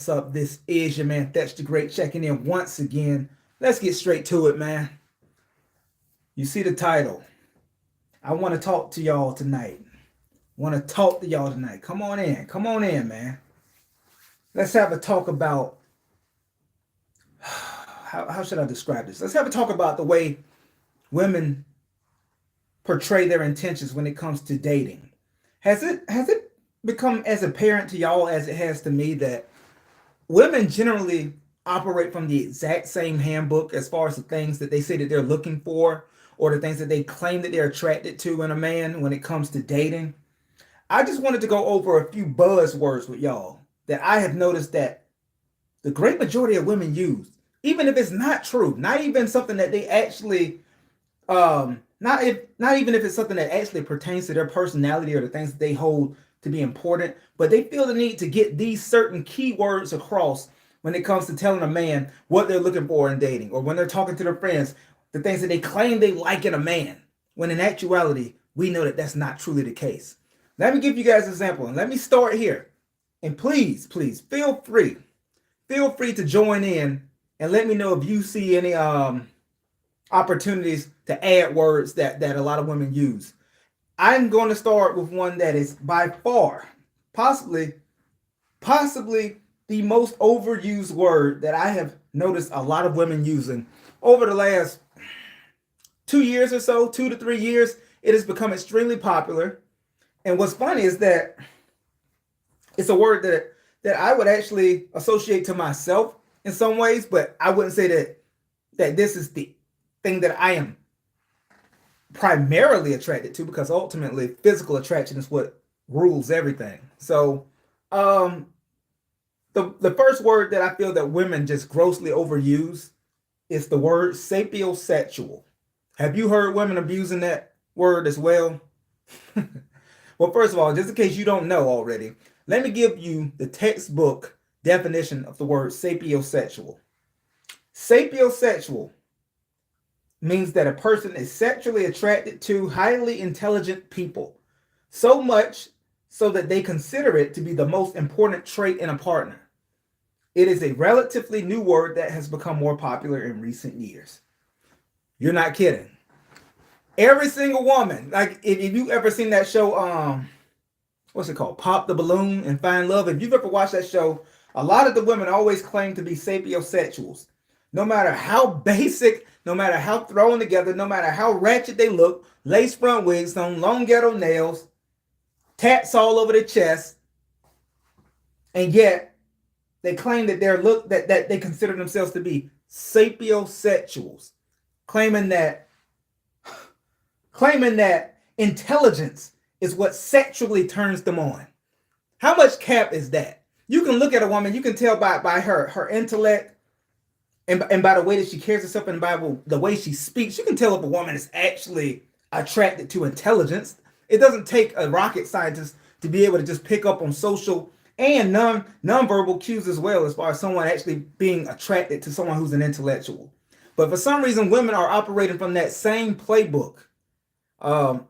What's up? This is your man Thatch the Great checking in once again. Let's get straight to it, man. You see the title. I want to talk to y'all tonight. Want to talk to y'all tonight. Come on in. Come on in, man. Let's have a talk about how should I describe this? Let's have a talk about the way women portray their intentions when it comes to dating. Has it become as apparent to y'all as it has to me that women generally operate from the exact same handbook as far as the things that they say that they're looking for or the things that they claim that they're attracted to in a man when it comes to dating? I just wanted to go over a few buzzwords with y'all that I have noticed that the great majority of women use, even if it's not true, not even something that they actually not even if it's something that actually pertains to their personality or the things that they hold to be important, but they feel the need to get these certain keywords across when it comes to telling a man what they're looking for in dating, or when they're talking to their friends, the things that they claim they like in a man, when in actuality, we know that that's not truly the case. Let me give you guys an example, and let me start here. And please, feel free to join in and let me know if you see any opportunities to add words that a lot of women use. I'm going to start with one that is by far, possibly the most overused word that I have noticed a lot of women using over the last 2 years or so, 2 to 3 years. It has become extremely popular. And what's funny is that it's a word that I would actually associate to myself in some ways, but I wouldn't say that this is the thing that I am primarily attracted to, because ultimately physical attraction is what rules everything. So the first word that I feel that women just grossly overuse is the word sapiosexual. Have you heard women abusing that word as well? Well, first of all, just in case you don't know already, let me give you the textbook definition of the word sapiosexual. Sapiosexual means that a person is sexually attracted to highly intelligent people, so much so that they consider it to be the most important trait in a partner. It is a relatively new word that has become more popular in recent years. You're not kidding. Every single woman, like if you ever seen that show, what's it called? Pop the Balloon and Find Love. If you've ever watched that show, a lot of the women always claim to be sapiosexuals. No matter how basic, no matter how thrown together, no matter how ratchet they look, lace front wigs on, long ghetto nails, tats all over their chest, and yet they claim that that they consider themselves to be sapiosexuals, claiming that intelligence is what sexually turns them on. How much cap is that? You can look at a woman, you can tell by her intellect, and by the way that she carries herself, and by the way she speaks, you can tell if a woman is actually attracted to intelligence. It doesn't take a rocket scientist to be able to just pick up on social and nonverbal cues as well, as far as someone actually being attracted to someone who's an intellectual. But for some reason, women are operating from that same playbook. Women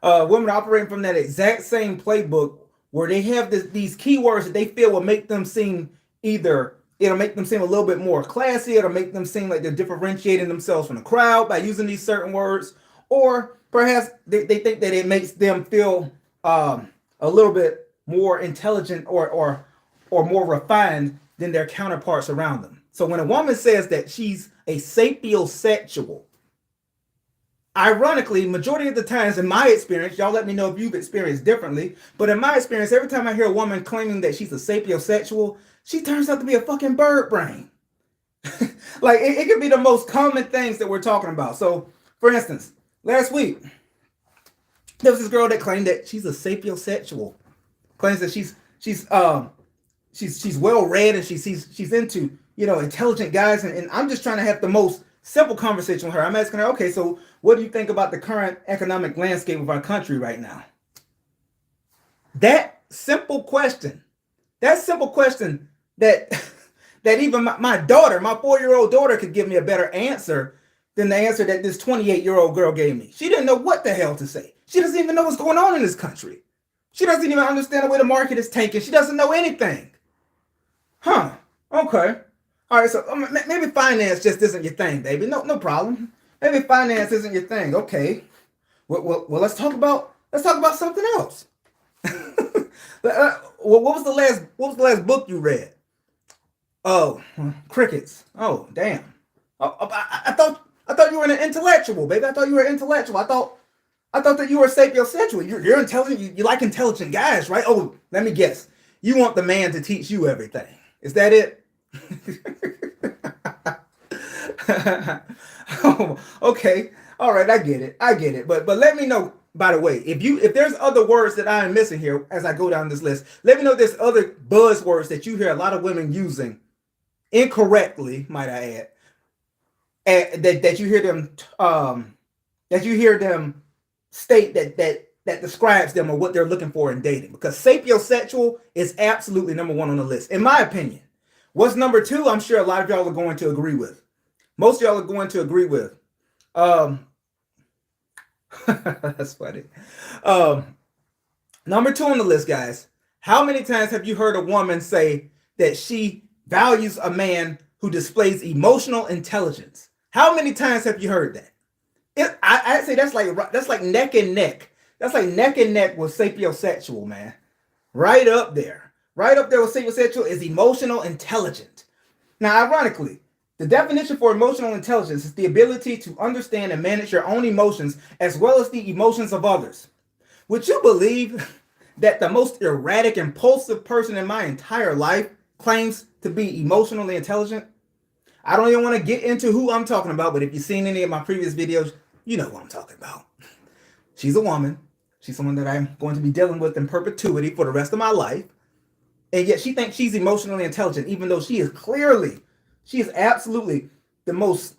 are operating from that exact same playbook, where they have these keywords that they feel will make them seem it'll make them seem a little bit more classy, it'll make them seem like they're differentiating themselves from the crowd by using these certain words, or perhaps they think that it makes them feel a little bit more intelligent or more refined than their counterparts around them. So when a woman says that she's a sapiosexual, ironically, majority of the times in my experience, y'all let me know if you've experienced differently, but in my experience, every time I hear a woman claiming that she's a sapiosexual, she turns out to be a fucking bird brain. Like, it could be the most common things that we're talking about. So, for instance, last week, there was this girl that claimed that she's a sapiosexual, claims that she's well read, and she's into, intelligent guys, and I'm just trying to have the most simple conversation with her. I'm asking her, okay, so what do you think about the current economic landscape of our country right now? That simple question that even my daughter, my 4-year-old daughter, could give me a better answer than the answer that this 28-year-old girl gave me. She didn't know what the hell to say. She doesn't even know what's going on in this country. She doesn't even understand the way the market is taken. She doesn't know anything. Huh. Okay. All right. So maybe finance just isn't your thing, baby. No problem. Maybe finance isn't your thing. Okay. Well, let's talk about something else. What was the last book you read? Oh, crickets. Oh, damn. I thought you were an intellectual, baby. I thought you were intellectual. I thought that you were sapiosexual. You're intelligent. You like intelligent guys, right? Oh, let me guess. You want the man to teach you everything. Is that it? Oh, okay. All right, I get it. But let me know, by the way, if there's other words that I am missing here as I go down this list, let me know if there's other buzzwords that you hear a lot of women using incorrectly, might I add, that you hear them state that describes them or what they're looking for in dating. Because sapiosexual is absolutely number one on the list, in my opinion. What's number two? I'm sure a lot of y'all are going to agree with. Most of y'all are going to agree with. That's funny. Number two on the list, guys. How many times have you heard a woman say that she values a man who displays emotional intelligence? How many times have you heard that? I'd say that's like neck and neck. That's like neck and neck with sapiosexual, man. Right up there. Right up there with sapiosexual is emotional intelligent. Now, ironically, the definition for emotional intelligence is the ability to understand and manage your own emotions as well as the emotions of others. Would you believe that the most erratic, impulsive person in my entire life claims to be emotionally intelligent? I don't even want to get into who I'm talking about, but if you've seen any of my previous videos, you know who I'm talking about. She's a woman. She's someone that I'm going to be dealing with in perpetuity for the rest of my life. And yet she thinks she's emotionally intelligent, even though she is absolutely the most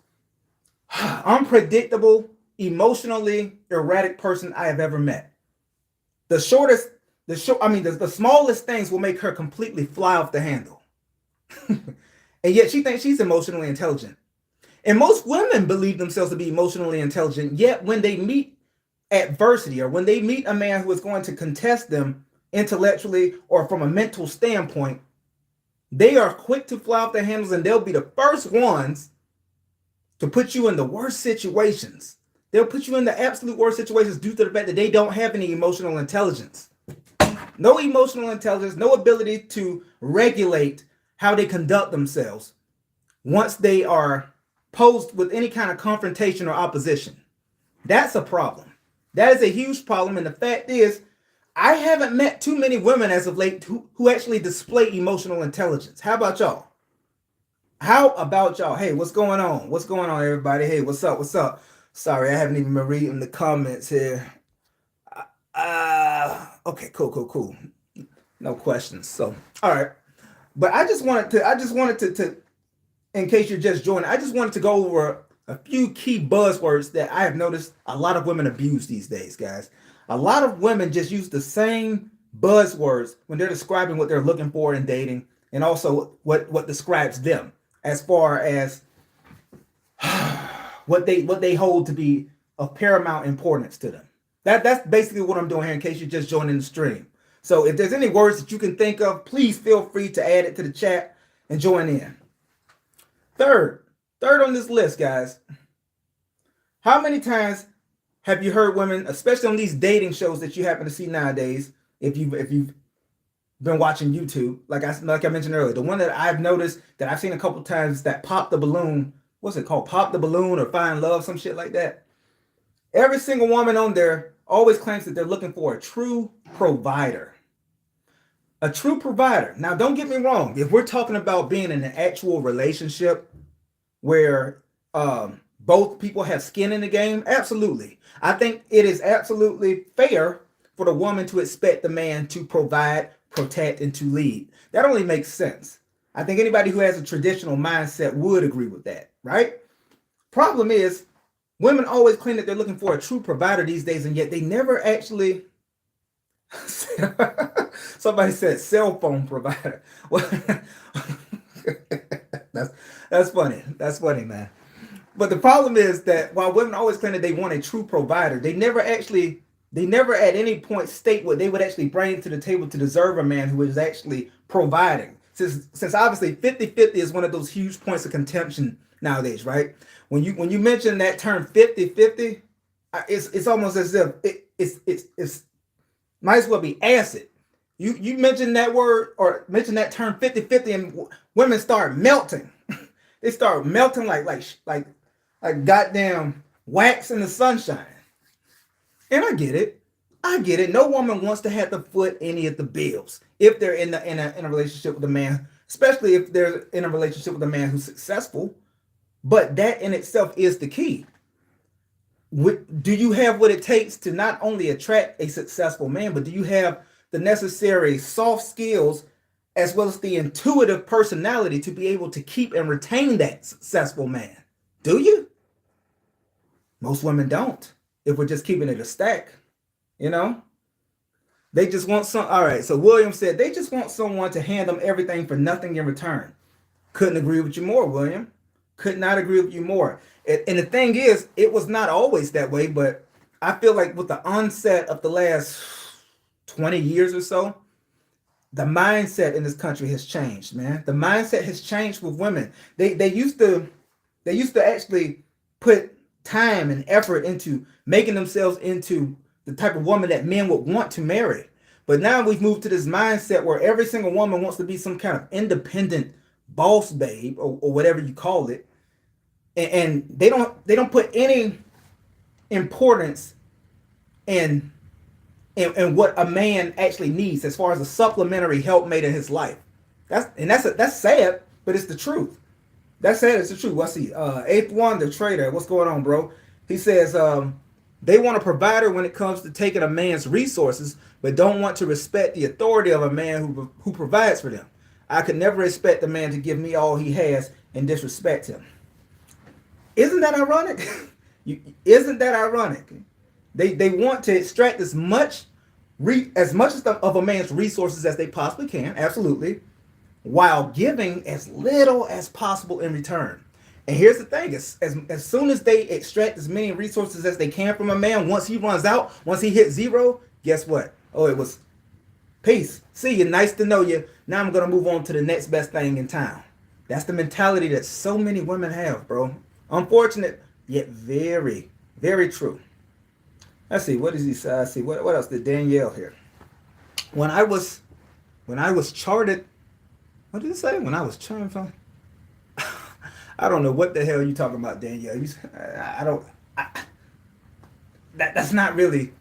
unpredictable, emotionally erratic person I have ever met. The smallest things will make her completely fly off the handle. And yet she thinks she's emotionally intelligent. And most women believe themselves to be emotionally intelligent, yet when they meet adversity or when they meet a man who is going to contest them intellectually or from a mental standpoint, they are quick to fly off their handles and they'll be the first ones to put you in the worst situations. They'll put you in the absolute worst situations due to the fact that they don't have any emotional intelligence. No emotional intelligence, no ability to regulate how they conduct themselves once they are posed with any kind of confrontation or opposition. That's a problem. That is a huge problem. And the fact is, I haven't met too many women as of late who actually display emotional intelligence. How about y'all? Hey, what's going on? What's going on, everybody? Hey, what's up? Sorry, I haven't even been reading the comments here. Okay, cool. No questions. So, all right. But I just wanted to, in case you're just joining, I just wanted to go over a few key buzzwords that I have noticed a lot of women abuse these days, guys. A lot of women just use the same buzzwords when they're describing what they're looking for in dating, and also what describes them as far as what they hold to be of paramount importance to them. That's basically what I'm doing here in case you're just joining the stream. So if there's any words that you can think of, please feel free to add it to the chat and join in. Third on this list, guys. How many times have you heard women, especially on these dating shows that you happen to see nowadays, if you've been watching YouTube, like I mentioned earlier, the one that I've noticed that I've seen a couple times, that Pop the Balloon, what's it called? Pop the Balloon or Find Love, some shit like that. Every single woman on there always claims that they're looking for a true provider. A true provider. Now, don't get me wrong. If we're talking about being in an actual relationship where both people have skin in the game, absolutely. I think it is absolutely fair for the woman to expect the man to provide, protect, and to lead. That only makes sense. I think anybody who has a traditional mindset would agree with that, right? Problem is, women always claim that they're looking for a true provider these days, and yet they never actually... Somebody said cell phone provider. That's funny. That's funny, man. But the problem is that while women always claim that they want a true provider, they never actually They never at any point state what they would actually bring to the table to deserve a man who is actually providing. Since obviously 50-50 is one of those huge points of contention nowadays, right? When you mention that term 50-50, it's almost as if it's might as well be acid. You mention that word or mention that term 50-50 and women start melting. They start melting like goddamn wax in the sunshine. And I get it. I get it. No woman wants to have to foot any of the bills if they're in a relationship with a man, especially if they're in a relationship with a man who's successful. But that in itself is the key. Do you have what it takes to not only attract a successful man, but do you have the necessary soft skills as well as the intuitive personality to be able to keep and retain that successful man? Do you? Most women don't. If we're just keeping it a stack, you know, they just want some. All right. So William said they just want someone to hand them everything for nothing in return. Couldn't agree with you more, William. Could not agree with you more. And the thing is, it was not always that way, but I feel like with the onset of the last 20 years or so, the mindset in this country has changed, man. The mindset has changed with women. They used to actually put time and effort into making themselves into the type of woman that men would want to marry. But now we've moved to this mindset where every single woman wants to be some kind of independent boss babe or whatever you call it. And they don't put any importance in what a man actually needs as far as a supplementary helpmate in his life. That's sad, but it's the truth. That's sad, it's the truth. Let's see. Eighth Wonder Trader, what's going on, bro? He says they want a provider when it comes to taking a man's resources, but don't want to respect the authority of a man who provides for them. I could never expect a man to give me all he has and disrespect him. Isn't that ironic? Isn't that ironic? They want to extract as much of a man's resources as they possibly can, absolutely, while giving as little as possible in return. And here's the thing, as soon as they extract as many resources as they can from a man, once he runs out, once he hits zero, guess what? Oh, it was peace. See you, nice to know you. Now I'm going to move on to the next best thing in town. That's the mentality that so many women have, bro. Unfortunate, yet very, very true. Let's see, what does he say? Let's see, what else did Danielle here? When I was charted, what did it say? When I was charted from? I don't know what the hell you talking about, Danielle. That's not really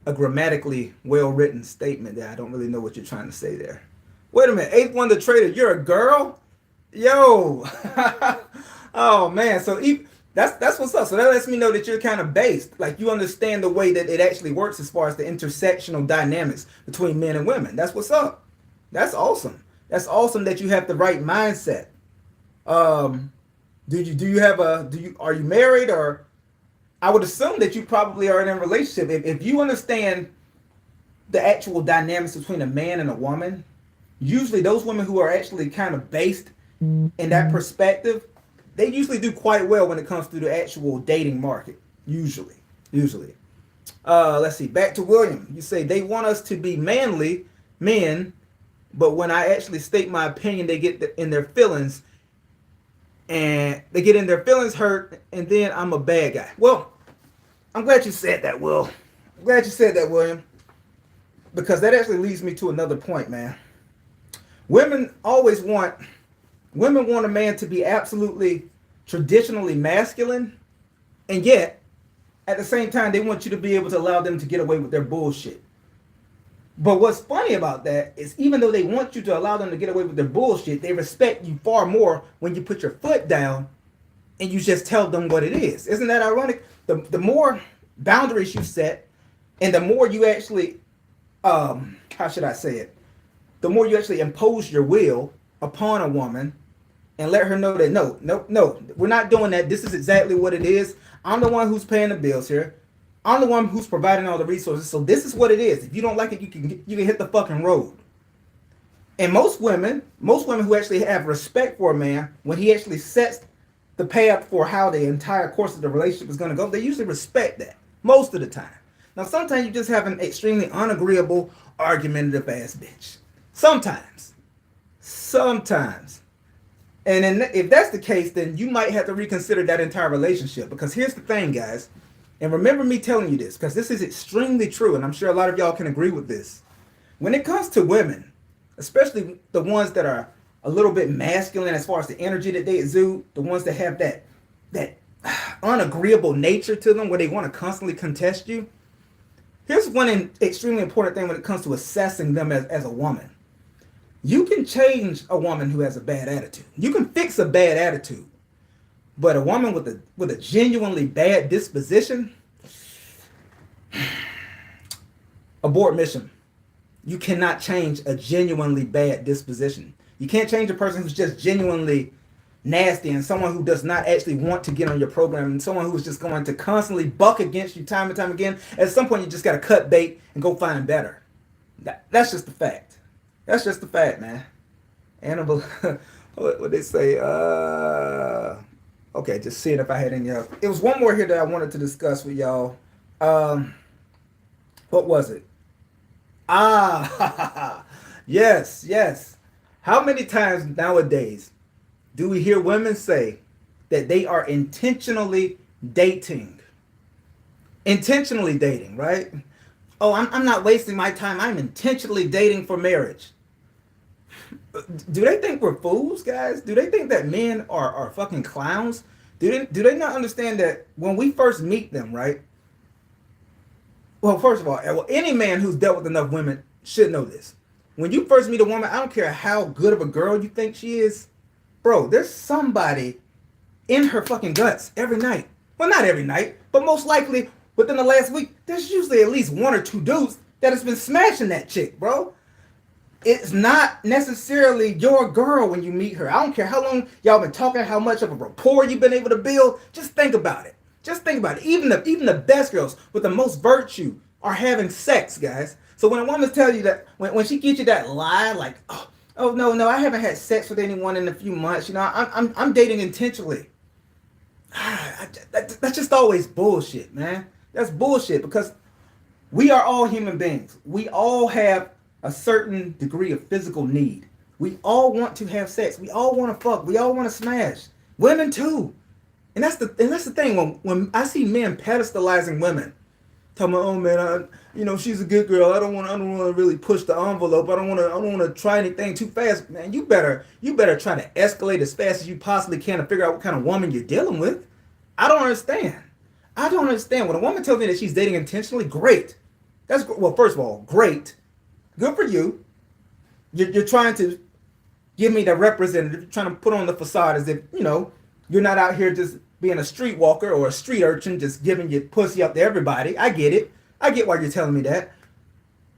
a grammatically well-written statement there. I don't really know what you're trying to say there. Wait a minute, Eighth Wonder Trader, you're a girl? Yo. Oh man, so that's what's up. So that lets me know that you're kind of based, like you understand the way that it actually works as far as the intersectional dynamics between men and women. That's what's up. That's awesome. That's awesome that you have the right mindset. Are you married? Or I would assume that you probably are in a relationship. If you understand the actual dynamics between a man and a woman, usually those women who are actually kind of based in that perspective, they usually do quite well when it comes to the actual dating market. Usually. Let's see. Back to William. You say they want us to be manly men, but when I actually state my opinion, they get in their feelings, and they get in their feelings hurt, and then I'm a bad guy. Well, I'm glad you said that, Will. I'm glad you said that, William, because that actually leads me to another point, man. Women want a man to be absolutely traditionally masculine, and yet at the same time they want you to be able to allow them to get away with their bullshit. But what's funny about that is even though they want you to allow them to get away with their bullshit, they respect you far more when you put your foot down and you just tell them what it is. Isn't that ironic? The more boundaries you set and the more you actually how should I say it? The more you actually impose your will upon a woman and let her know that no, we're not doing that. This is exactly what it is. I'm the one who's paying the bills here. I'm the one who's providing all the resources. So this is what it is. If you don't like it, you can hit the fucking road. And most women who actually have respect for a man, when he actually sets the path for how the entire course of the relationship is going to go, they usually respect that most of the time. Now, sometimes you just have an extremely unagreeable, argumentative ass bitch. Sometimes. Sometimes. And then if that's the case, then you might have to reconsider that entire relationship. Because here's the thing, guys. And remember me telling you this, because this is extremely true, and I'm sure a lot of y'all can agree with this. When it comes to women, especially the ones that are a little bit masculine as far as the energy that they exude, the ones that have that unagreeable nature to them where they want to constantly contest you. Here's one extremely important thing when it comes to assessing them as a woman. You can change a woman who has a bad attitude. You can fix a bad attitude. But a woman with a genuinely bad disposition, abort mission. You cannot change a genuinely bad disposition. You can't change a person who's just genuinely nasty and someone who does not actually want to get on your program and someone who's just going to constantly buck against you time and time again. At some point, you just got to cut bait and go find better. That's just the fact. That's just the fact, man. Annabelle, what they say? Okay, just seeing if I had any else. It was one more here that I wanted to discuss with y'all. What was it? Yes. How many times nowadays do we hear women say that they are intentionally dating? Intentionally dating, right? Oh, I'm not wasting my time. I'm intentionally dating for marriage. Do they think we're fools, guys? Do they think that men are fucking clowns? Do they not understand that when we first meet them, right? Well, first of all, any man who's dealt with enough women should know this. When you first meet a woman, I don't care how good of a girl you think she is, bro, there's somebody in her fucking guts every night. Well, not every night, but most likely within the last week, there's usually at least one or two dudes that has been smashing that chick, bro. It's not necessarily your girl when you meet her. I don't care how long y'all been talking, how much of a rapport you've been able to build. Just think about it. Just think about it. Even the best girls with the most virtue are having sex, guys. So when a woman tells you that, when she gives you that lie, like, oh no, I haven't had sex with anyone in a few months. You know, I'm dating intentionally. That's just always bullshit, man. That's bullshit because we are all human beings. We all have a certain degree of physical need. We all want to have sex. We all want to fuck. We all want to smash. Women too. And that's the thing. When I see men pedestalizing women, talking about, oh man, she's a good girl. I don't want to really push the envelope. I don't want to try anything too fast. Man, you better try to escalate as fast as you possibly can to figure out what kind of woman you're dealing with. I don't understand. When a woman tells me that she's dating intentionally, great. First of all, great. Good for you. You're trying to give me the representative. You're trying to put on the facade as if, you're not out here just being a streetwalker or a street urchin just giving your pussy up to everybody. I get it. I get why you're telling me that.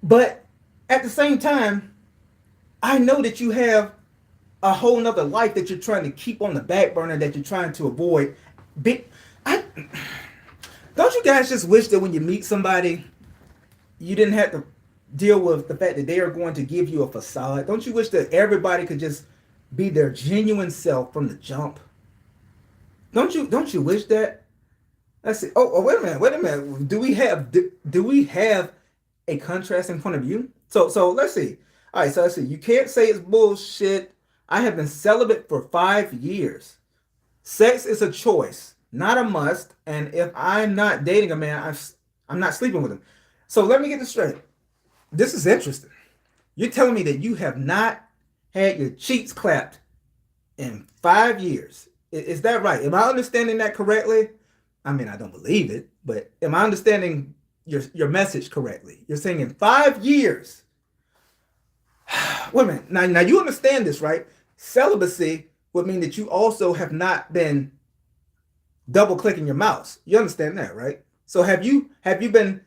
But at the same time, I know that you have a whole nother life that you're trying to keep on the back burner, that you're trying to avoid. Don't you guys just wish that when you meet somebody, you didn't have to deal with the fact that they are going to give you a facade? Don't you wish that everybody could just be their genuine self from the jump? Don't you wish that? Let's see. Oh, wait a minute. Do we have a contrasting point of view? So let's see. All right, so let's see. You can't say it's bullshit. I have been celibate for 5 years. Sex is a choice, not a must. And if I'm not dating a man, I'm not sleeping with him. So let me get this straight. This is interesting. You're telling me that you have not had your cheeks clapped in 5 years. Is that right? Am I understanding that correctly? I mean, I don't believe it, but am I understanding your message correctly? You're saying in 5 years. Wait a minute. Now you understand this, right? Celibacy would mean that you also have not been double clicking your mouse. You understand that, right? So have you been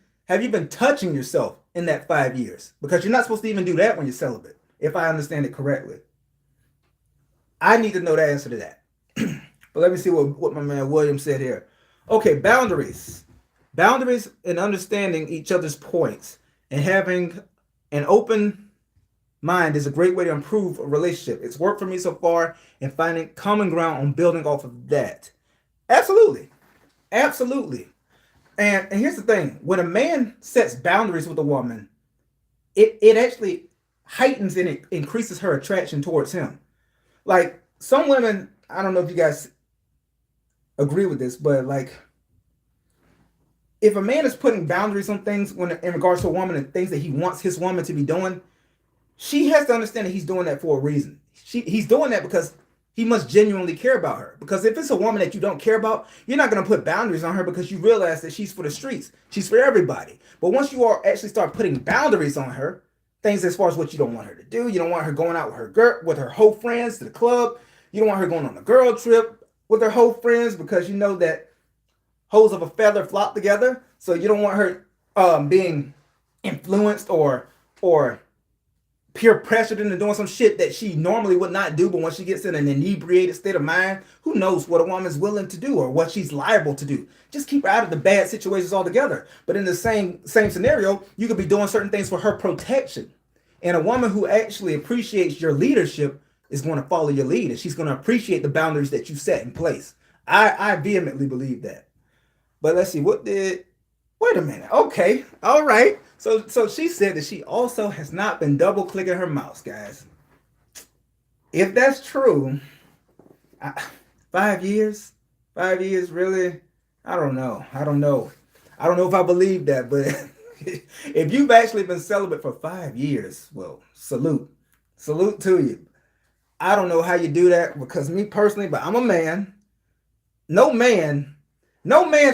touching yourself in that 5 years? Because you're not supposed to even do that when you're celibate, if I understand it correctly. I need to know the answer to that. But let me see what my man William said here. Okay, boundaries. Boundaries and understanding each other's points and having an open mind is a great way to improve a relationship. It's worked for me so far, and finding common ground on building off of that. Absolutely. And here's the thing: when a man sets boundaries with a woman, it actually heightens and it increases her attraction towards him. Like some women, I don't know if you guys agree with this, but like if a man is putting boundaries on things when in regards to a woman and things that he wants his woman to be doing, she has to understand that he's doing that for a reason. He's doing that because he must genuinely care about her. Because if it's a woman that you don't care about, you're not going to put boundaries on her because you realize that she's for the streets. She's for everybody. But once you are actually start putting boundaries on her, things as far as what you don't want her to do, you don't want her going out with her whole friends to the club. You don't want her going on a girl trip with her whole friends because you know that hoes of a feather flock together. So you don't want her being influenced or peer pressured into doing some shit that she normally would not do. But when she gets in an inebriated state of mind, who knows what a woman's willing to do or what she's liable to do. Just keep her out of the bad situations altogether. But in the same scenario, you could be doing certain things for her protection. And a woman who actually appreciates your leadership is going to follow your lead, and she's going to appreciate the boundaries that you set in place. I vehemently believe that. But let's see, wait a minute. Okay. All right. So she said that she also has not been double clicking her mouse, guys. If that's true, 5 years? 5 years, really? I don't know. I don't know if I believe that, but if you've actually been celibate for 5 years, well, salute. Salute to you. I don't know how you do that because me personally, but I'm a man. No man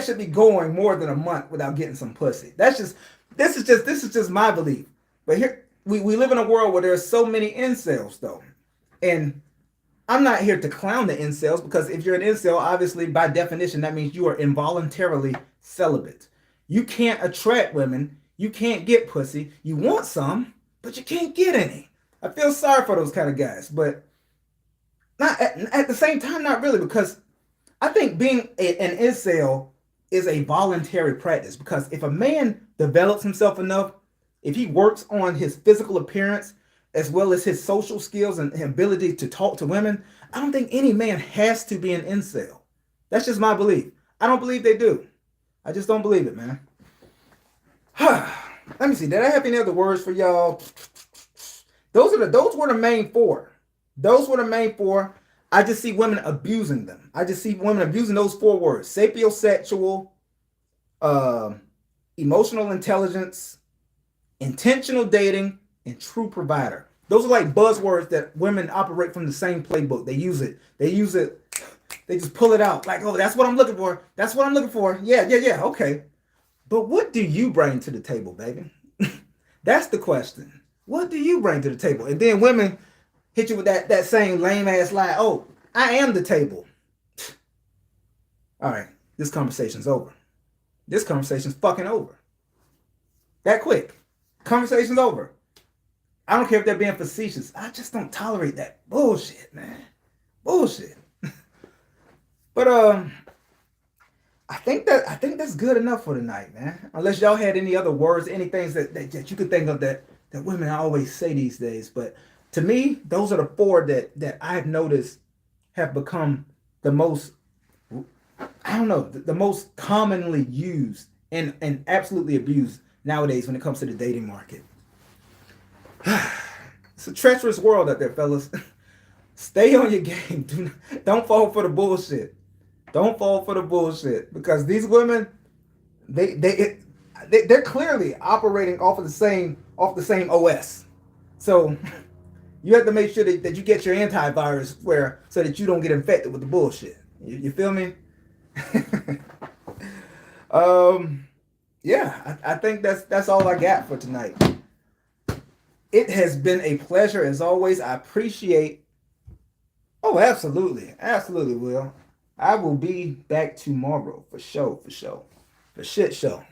should be going more than a month without getting some pussy. This is just my belief. But here we live in a world where there's so many incels though. And I'm not here to clown the incels because if you're an incel, obviously by definition, that means you are involuntarily celibate. You can't attract women. You can't get pussy. You want some, but you can't get any. I feel sorry for those kind of guys, but not at the same time, not really, because I think being an incel is a voluntary practice because if a man develops himself enough, if he works on his physical appearance as well as his social skills and ability to talk to women, I don't think any man has to be an incel. That's just my belief. I don't believe they do. I just don't believe it, man. Let me see. Did I have any other words for y'all? Those were the main four. Those were the main four. I just see women abusing them. I just see women abusing those 4 words: sapiosexual, emotional intelligence, intentional dating, and true provider. Those are like buzzwords that women operate from the same playbook. They use it. They just pull it out. Like, oh, that's what I'm looking for. That's what I'm looking for. Yeah. Okay. But what do you bring to the table, baby? That's the question. What do you bring to the table? And then women hit you with that same lame ass lie. Oh, I am the table. All right, this conversation's over. This conversation's fucking over. That quick. Conversation's over. I don't care if they're being facetious. I just don't tolerate that bullshit, man. Bullshit. But I think that's good enough for tonight, man. Unless y'all had any other words, any things that you could think of that women always say these days. But to me, those are the 4 that I've noticed have become the most, I don't know, the most commonly used and absolutely abused nowadays when it comes to the dating market. It's a treacherous world out there, fellas. Stay on your game. Don't fall for the bullshit. Don't fall for the bullshit because these women, they're clearly operating off the same OS. So you have to make sure that you get your antivirus so that you don't get infected with the bullshit. You feel me? Yeah, I think that's all I got for tonight. It has been a pleasure as always. I appreciate. Oh, absolutely, Will. I will be back tomorrow for sure. For shit show.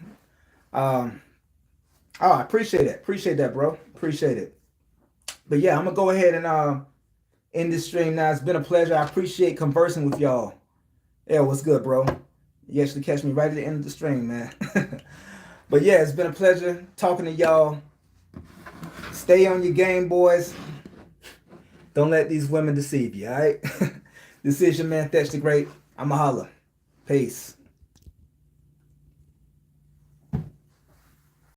Oh, I appreciate it. Appreciate that, bro. Appreciate it. But yeah, I'm gonna go ahead and end this stream now. It's been a pleasure. I appreciate conversing with y'all. Yeah, what's good, bro? You actually catch me right at the end of the stream, man. But yeah, it's been a pleasure talking to y'all. Stay on your game, boys. Don't let these women deceive you, all right? This is your man, Thatch the Great. I'ma holla. Peace.